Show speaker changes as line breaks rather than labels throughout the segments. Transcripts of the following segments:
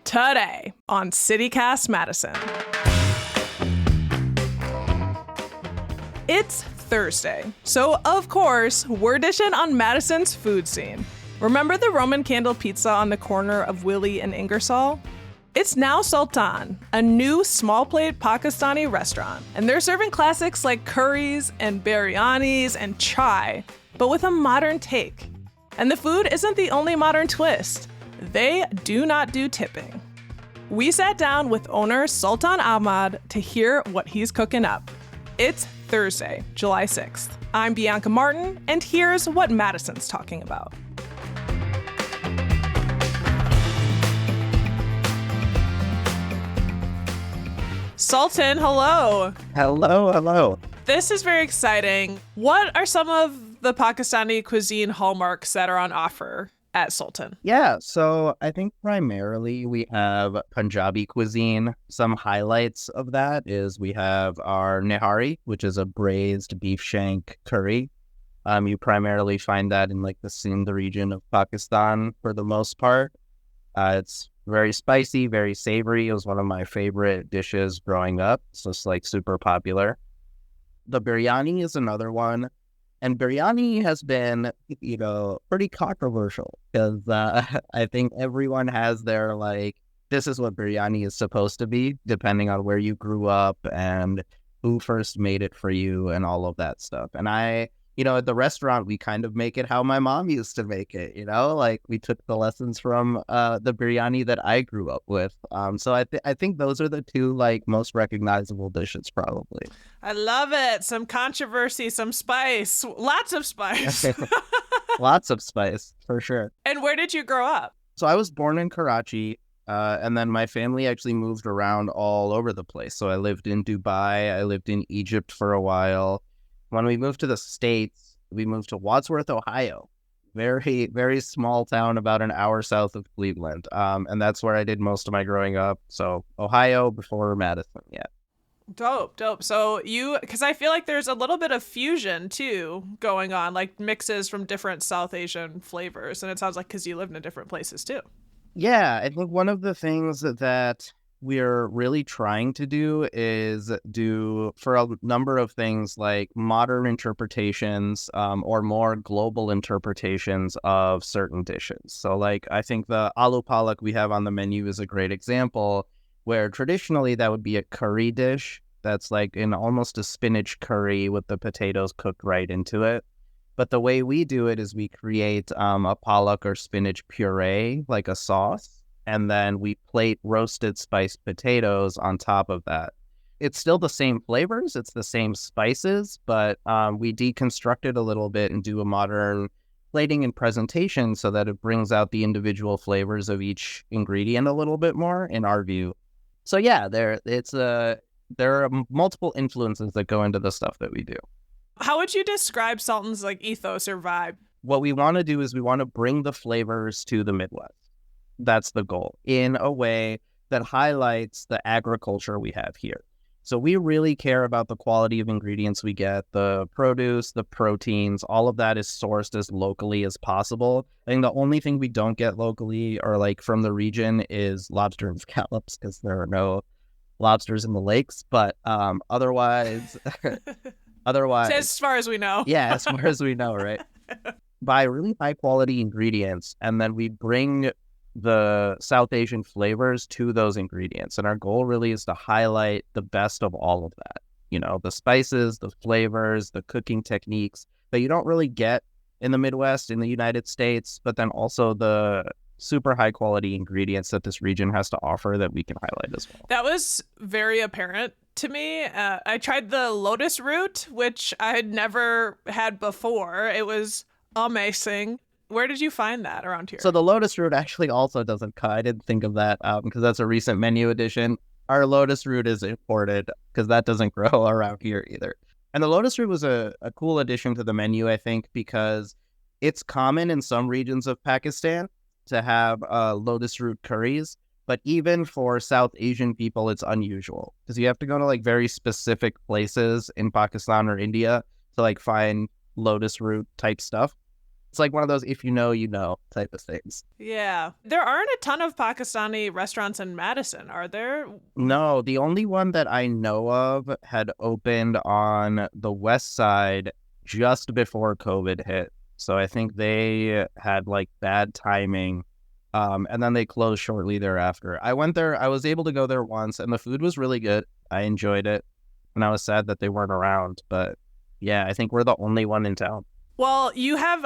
Today on CityCast Madison. It's Thursday, so of course, we're dishing on Madison's food scene. Remember the Roman candle pizza on the corner of Willy and Ingersoll? It's now Sultan, a new small plate Pakistani restaurant, and they're serving classics like curries and biryanis and chai, but with a modern take. And the food isn't the only modern twist. They do not do tipping. We sat down with owner Sultan Ahmed to hear what he's cooking up. It's Thursday, July 6th. I'm Bianca Martin, and here's what Madison's talking about. Sultan, hello.
Hello.
This is very exciting. What are some of the Pakistani cuisine hallmarks that are on offer at Sultan?
Yeah, so I think primarily we have Punjabi cuisine. Some highlights of that is we have our nihari, which is a braised beef shank curry. You primarily find that in like the Sindh region of Pakistan for the most part. It's very spicy, very savory. It was one of my favorite dishes growing up. So it's like super popular. The biryani is another one. And biryani has been, pretty controversial because I think everyone has their, this is what biryani is supposed to be, depending on where you grew up and who first made it for you and all of that stuff. And at the restaurant, we kind of make it how my mom used to make it, we took the lessons from the biryani that I grew up with. So I think those are the two, most recognizable dishes, probably.
I love it. Some controversy, some spice, lots of spice.
Lots of spice, for sure.
And where did you grow up?
So I was born in Karachi, and then my family actually moved around all over the place. So I lived in Dubai, I lived in Egypt for a while. When we moved to the States, we moved to Wadsworth, Ohio. Very, very small town about an hour south of Cleveland. And that's where I did most of my growing up. So Ohio before Madison, yeah.
Dope. So because I feel like there's a little bit of fusion too going on, like mixes from different South Asian flavors. And it sounds like because you lived in different places too.
Yeah, I think one of the things that we're really trying to do is do for a number of things like modern interpretations or more global interpretations of certain dishes. So I think the aloo palak we have on the menu is a great example where traditionally that would be a curry dish that's like in almost a spinach curry with the potatoes cooked right into it. But the way we do it is we create a palak or spinach puree, like a sauce, and then we plate roasted spiced potatoes on top of that. It's still the same flavors, it's the same spices, but we deconstruct it a little bit and do a modern plating and presentation so that it brings out the individual flavors of each ingredient a little bit more, in our view. So yeah, there are multiple influences that go into the stuff that we do.
How would you describe Sultan's ethos or vibe?
What we want to do is we want to bring the flavors to the Midwest. That's the goal, in a way that highlights the agriculture we have here. So we really care about the quality of ingredients we get, the produce, the proteins, all of that is sourced as locally as possible. I think the only thing we don't get locally or from the region is lobster and scallops because there are no lobsters in the lakes. But otherwise,
As far as we know.
Yeah, as far as we know, right? Buy really high quality ingredients and then we bring the South Asian flavors to those ingredients. And our goal really is to highlight the best of all of that. The spices, the flavors, the cooking techniques that you don't really get in the Midwest, in the United States, but then also the super high quality ingredients that this region has to offer that we can highlight as well.
That was very apparent to me. I tried the lotus root, which I had never had before. It was amazing. Where did you find that around here?
So the lotus root actually also doesn't cut. I didn't think of that because that's a recent menu addition. Our lotus root is imported because that doesn't grow around here either. And the lotus root was a cool addition to the menu, I think, because it's common in some regions of Pakistan to have lotus root curries. But even for South Asian people, it's unusual because you have to go to very specific places in Pakistan or India to find lotus root type stuff. It's like one of those if you know type of things.
Yeah. There aren't a ton of Pakistani restaurants in Madison, are there?
No, the only one that I know of had opened on the west side just before COVID hit. So I think they had like bad timing. And then they closed shortly thereafter. I went there, I was able to go there once, and the food was really good. I enjoyed it. And I was sad that they weren't around. But yeah, I think we're the only one in town.
Well, you have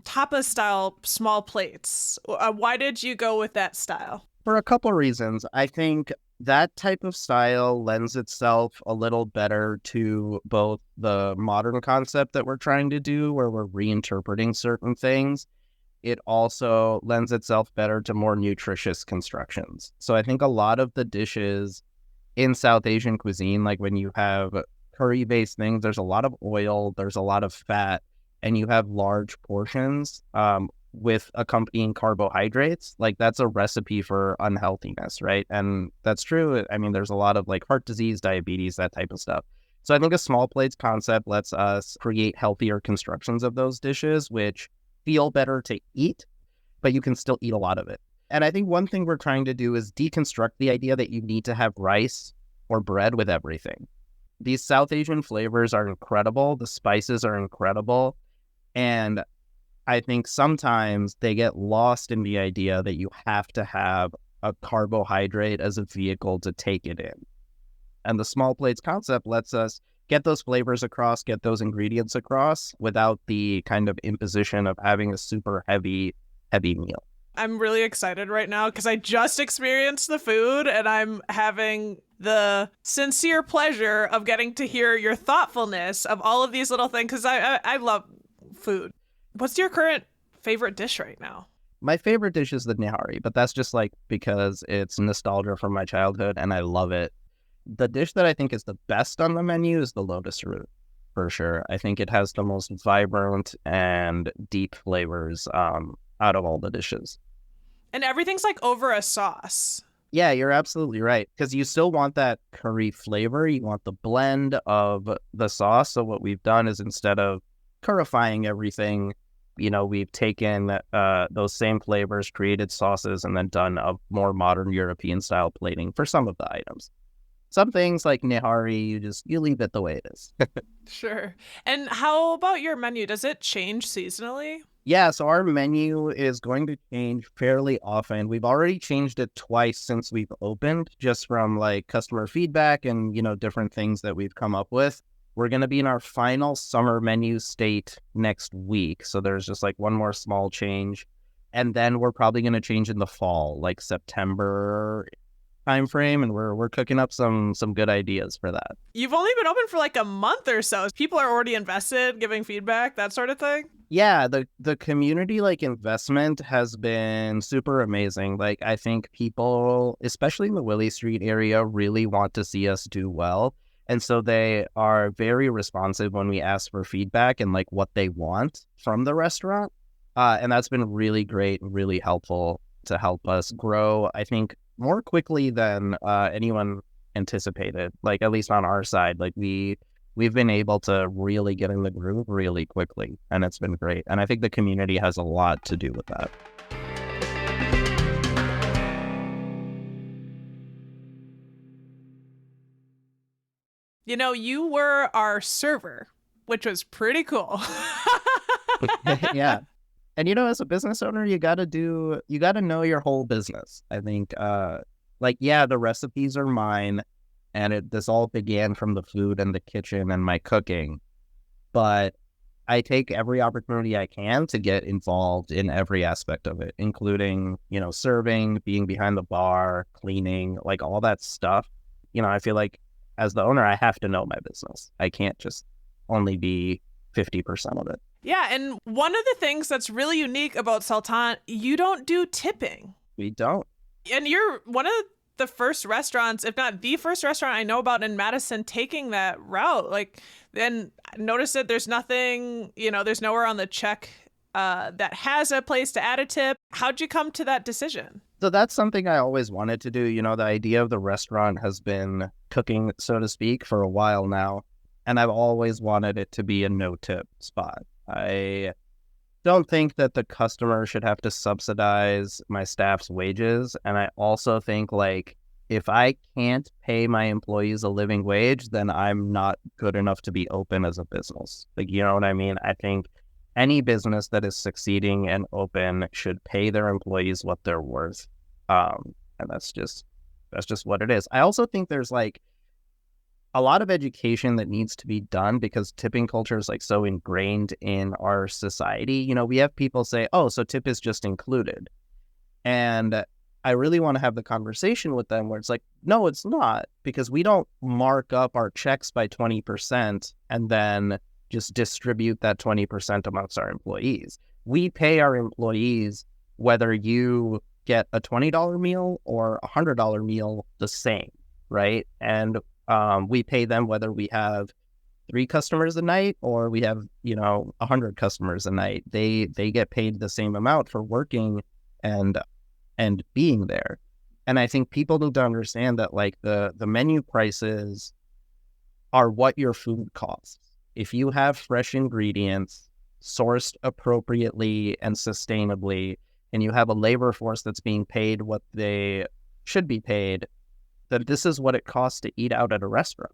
tapas style small plates. Why did you go with that style?
For a couple reasons. I think that type of style lends itself a little better to both the modern concept that we're trying to do, where we're reinterpreting certain things. It also lends itself better to more nutritious constructions. So I think a lot of the dishes in South Asian cuisine, like when you have curry-based things, there's a lot of oil, there's a lot of fat, and you have large portions with accompanying carbohydrates. Like that's a recipe for unhealthiness, right? And that's true. I mean, there's a lot of like heart disease, diabetes, that type of stuff. So I think a small plates concept lets us create healthier constructions of those dishes, which feel better to eat, but you can still eat a lot of it. And I think one thing we're trying to do is deconstruct the idea that you need to have rice or bread with everything. These South Asian flavors are incredible. The spices are incredible. And I think sometimes they get lost in the idea that you have to have a carbohydrate as a vehicle to take it in. And the small plates concept lets us get those flavors across, get those ingredients across without the kind of imposition of having a super heavy meal.
I'm really excited right now because I just experienced the food and I'm having the sincere pleasure of getting to hear your thoughtfulness of all of these little things because I love food. What's your current favorite dish right now?
My favorite dish is the nihari, but that's just like because it's nostalgia from my childhood and I love it. The dish that I think is the best on the menu is the lotus root, for sure. I think it has the most vibrant and deep flavors out of all the dishes.
And everything's like over a sauce.
Yeah, you're absolutely right. Because you still want that curry flavor. You want the blend of the sauce. So what we've done is instead of curryfying everything, we've taken those same flavors, created sauces, and then done a more modern European style plating for some of the items. Some things like nihari, you leave it the way it is.
Sure. And how about your menu? Does it change seasonally?
Yeah, so our menu is going to change fairly often. We've already changed it twice since we've opened, just from like customer feedback and, different things that we've come up with. We're going to be in our final summer menu state next week. So there's just like one more small change. And then we're probably going to change in the fall, like September time frame, and we're cooking up some good ideas for that.
You've only been open for like a month or so. People are already invested, giving feedback, that sort of thing.
Yeah, the community like investment has been super amazing. Like I think people, especially in the Willy Street area, really want to see us do well. And so they are very responsive when we ask for feedback and like what they want from the restaurant. And that's been really great and really helpful to help us grow, I think, more quickly than anyone anticipated, like at least on our side. Like we've been able to really get in the groove really quickly, and it's been great. And I think the community has a lot to do with that.
You were our server, which was pretty cool.
Yeah. And as a business owner, you got to know your whole business. I think the recipes are mine, and this all began from the food and the kitchen and my cooking. But I take every opportunity I can to get involved in every aspect of it, including, serving, being behind the bar, cleaning, like all that stuff. I feel like as the owner, I have to know my business. I can't just only be 50% of it.
Yeah, and one of the things that's really unique about Sultan, you don't do tipping.
We don't.
And you're one of the first restaurants, if not the first restaurant I know about in Madison taking that route. Like, then notice that there's nothing, there's nowhere on the check that has a place to add a tip. How'd you come to that decision?
So that's something I always wanted to do. The idea of the restaurant has been cooking, so to speak, for a while now. And I've always wanted it to be a no-tip spot. I don't think that the customer should have to subsidize my staff's wages. And I also think like if I can't pay my employees a living wage, then I'm not good enough to be open as a business. Like, you know what I mean? I think any business that is succeeding and open should pay their employees what they're worth. And that's just what it is. I also think there's like a lot of education that needs to be done because tipping culture is like so ingrained in our society. You know, we have people say, oh, so tip is just included. And I really want to have the conversation with them where it's like, no, it's not, because we don't mark up our checks by 20% and then just distribute that 20% amongst our employees. We pay our employees whether you get a $20 meal or a $100 meal the same, right? And we pay them whether we have 3 customers a night or we have, 100 customers a night. They get paid the same amount for working and being there. And I think people need to understand that like the menu prices are what your food costs. If you have fresh ingredients sourced appropriately and sustainably, and you have a labor force that's being paid what they should be paid, that this is what it costs to eat out at a restaurant,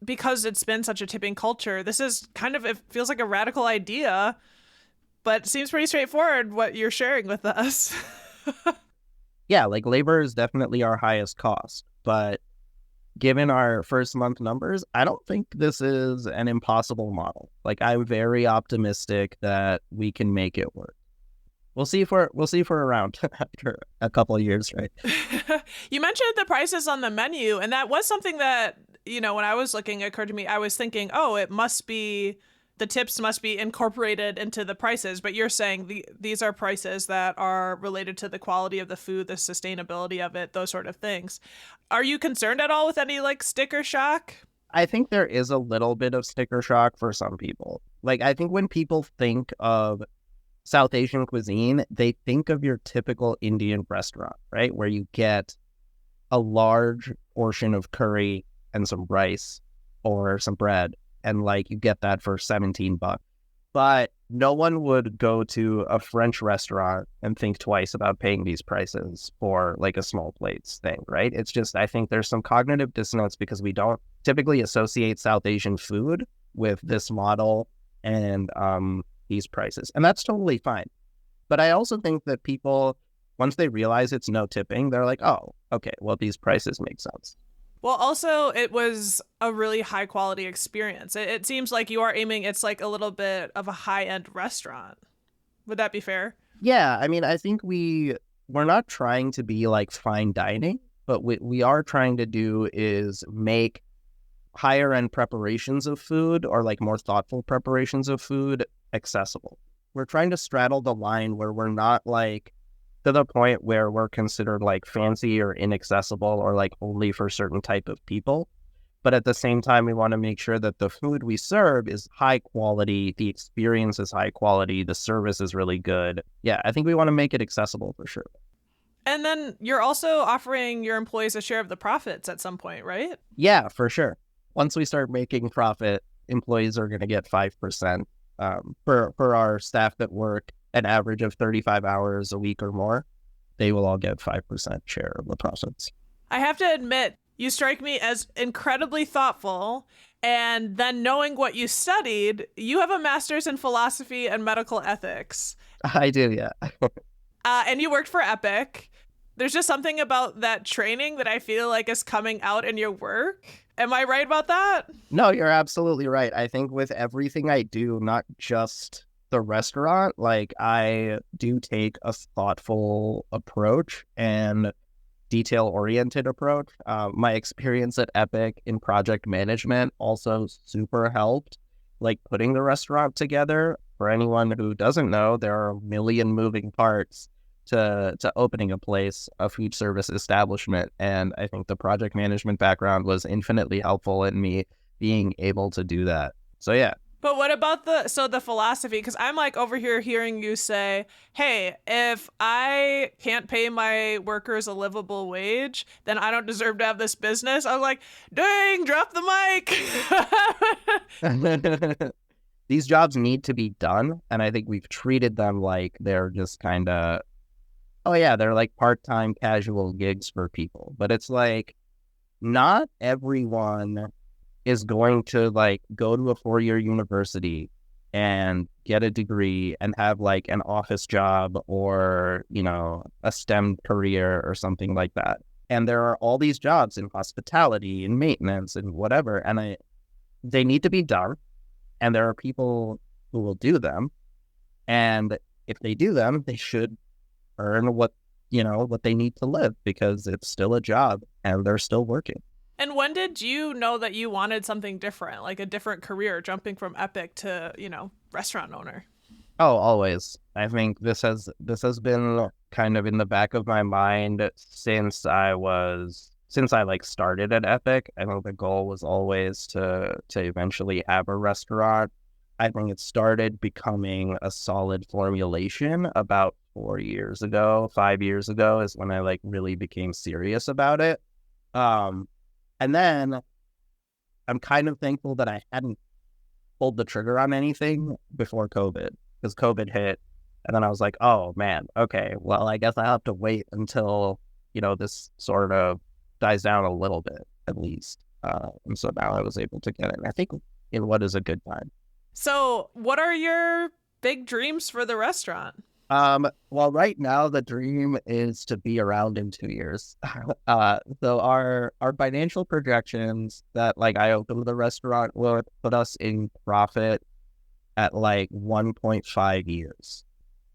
Because
it's been such a tipping culture, this is it feels like a radical idea, but it seems pretty straightforward what you're sharing with us.
Yeah, like labor is definitely our highest cost, but given our first month numbers, I don't think this is an impossible model. Like I'm very optimistic that we can make it work. We'll see if we're around after a couple of years, right?
You mentioned the prices on the menu, and that was something that, when I was looking, it occurred to me, I was thinking, oh, the tips must be incorporated into the prices, but you're saying these are prices that are related to the quality of the food, the sustainability of it, those sort of things. Are you concerned at all with any like sticker shock?
I think there is a little bit of sticker shock for some people. Like I think when people think of South Asian cuisine, they think of your typical Indian restaurant, right? Where you get a large portion of curry and some rice or some bread, and like you get that for $17. But no one would go to a French restaurant and think twice about paying these prices for like a small plates thing, right? It's just, I think there's some cognitive dissonance because we don't typically associate South Asian food with this model and these prices. And that's totally fine. But I also think that people, once they realize it's no tipping, they're like, oh, okay, well, these prices make sense.
Well, also, it was a really high quality experience. It seems like you are aiming, it's like a little bit of a high end restaurant. Would that be fair?
Yeah, I mean, I think we're not trying to be like fine dining, but what we are trying to do is make higher end preparations of food or like more thoughtful preparations of food accessible. We're trying to straddle the line where we're not like to the point where we're considered like fancy or inaccessible or like only for certain type of people. But at the same time, we want to make sure that the food we serve is high quality, the experience is high quality, the service is really good. Yeah, I think we want to make it accessible for sure.
And then you're also offering your employees a share of the profits at some point, right?
Yeah, for sure. Once we start making profit, employees are going to get 5%. For our staff that work an average of 35 hours a week or more, they will all get 5% share of the profits.
I have to admit, you strike me as incredibly thoughtful. And then knowing what you studied, you have a master's in philosophy and medical ethics.
I do, yeah.
And you worked for Epic. There's just something about that training that I feel like is coming out in your work. Am I right about that?
No, you're absolutely right. I think with everything I do, not just the restaurant, like I do take a thoughtful approach and detail-oriented approach. My experience at Epic in project management also super helped, like putting the restaurant together. For anyone who doesn't know, there are a million moving parts to opening a food service establishment. And I think the project management background was infinitely helpful in me being able to do that. So yeah.
But what about the philosophy? Because I'm like over here hearing you say, hey, if I can't pay my workers a livable wage, then I don't deserve to have this business. I was like, dang, drop the mic.
these jobs need to be done. And I think we've treated them like they're just kind of, oh yeah, they're like part-time casual gigs for people. But it's like, not everyone is going to like go to a 4-year university and get a degree and have like an office job or, you know, a STEM career or something like that. And there are all these jobs in hospitality and maintenance and whatever, and they need to be done. And there are people who will do them. And if they do them, they should earn what they need to live, because it's still a job and they're still working.
And when did you know that you wanted something different, like a different career, jumping from Epic to, restaurant owner?
Oh, always. I think this has been kind of in the back of my mind since I like started at Epic. I know the goal was always to eventually have a restaurant. I think it started becoming a solid formulation about 5 years ago is when I like really became serious about it. And then I'm kind of thankful that I hadn't pulled the trigger on anything before COVID, because COVID hit. And then I was like, oh man, okay, well, I guess I'll have to wait until, this sort of dies down a little bit at least. And so now I was able to get it, I think, in what is a good time.
So what are your big dreams for the restaurant?
Well, right now the dream is to be around in 2 years. So our financial projections that like I opened the restaurant will put us in profit at like 1.5 years.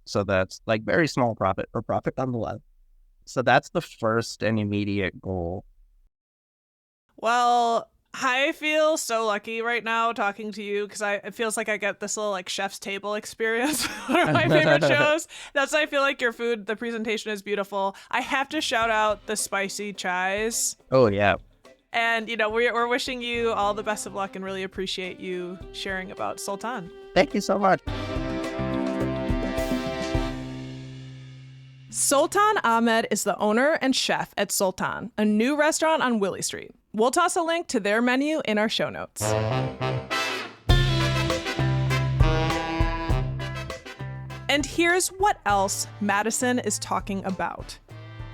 So that's like very small profit, or profit nonetheless. So that's the first and immediate goal.
Well, I feel so lucky right now talking to you, because it feels like I get this little like chef's table experience. One of my favorite shows. That's why I feel like your food, the presentation is beautiful. I have to shout out the spicy chais.
Oh yeah.
And we're wishing you all the best of luck and really appreciate you sharing about Sultan.
Thank you so much.
Sultan Ahmed is the owner and chef at Sultan, a new restaurant on Willy Street. We'll toss a link to their menu in our show notes. And here's what else Madison is talking about.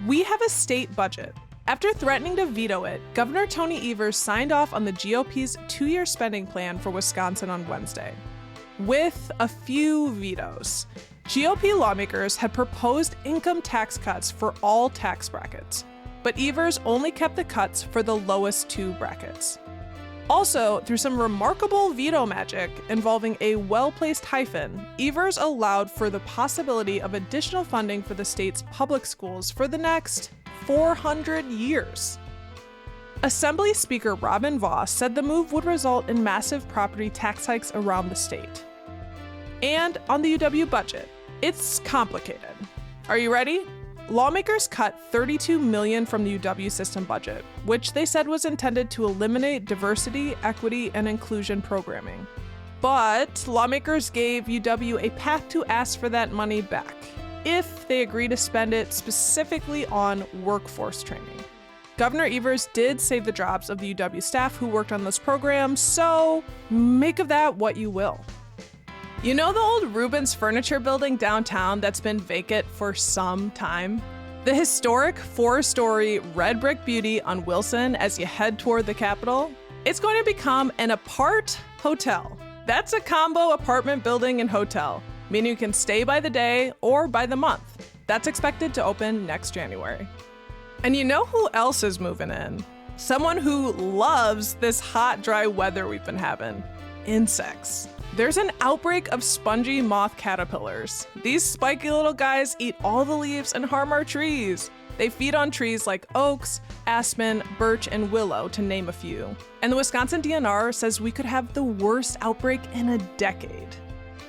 We have a state budget. After threatening to veto it, Governor Tony Evers signed off on the GOP's 2-year spending plan for Wisconsin on Wednesday. With a few vetoes, GOP lawmakers had proposed income tax cuts for all tax brackets, but Evers only kept the cuts for the lowest 2 brackets. Also, through some remarkable veto magic involving a well-placed hyphen, Evers allowed for the possibility of additional funding for the state's public schools for the next 400 years. Assembly Speaker Robin Vos said the move would result in massive property tax hikes around the state. And on the UW budget, it's complicated. Are you ready? Lawmakers cut $32 million from the UW system budget, which they said was intended to eliminate diversity, equity, and inclusion programming. But lawmakers gave UW a path to ask for that money back, if they agree to spend it specifically on workforce training. Governor Evers did save the jobs of the UW staff who worked on those programs, so make of that what you will. You know the old Rubens Furniture building downtown that's been vacant for some time? The historic 4-story red brick beauty on Wilson as you head toward the Capitol? It's going to become an apart hotel. That's a combo apartment building and hotel, meaning you can stay by the day or by the month. That's expected to open next January. And you know who else is moving in? Someone who loves this hot, dry weather we've been having. Insects. There's an outbreak of spongy moth caterpillars. These spiky little guys eat all the leaves and harm our trees. They feed on trees like oaks, aspen, birch, and willow, to name a few. And the Wisconsin DNR says we could have the worst outbreak in a decade.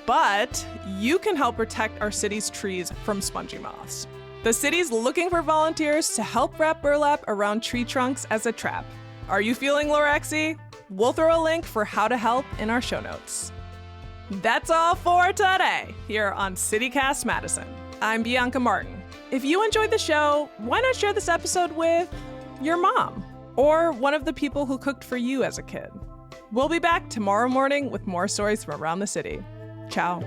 But you can help protect our city's trees from spongy moths. The city's looking for volunteers to help wrap burlap around tree trunks as a trap. Are you feeling Lorexy? We'll throw a link for how to help in our show notes. That's all for today here on CityCast Madison. I'm Bianca Martin. If you enjoyed the show, why not share this episode with your mom or one of the people who cooked for you as a kid? We'll be back tomorrow morning with more stories from around the city. Ciao.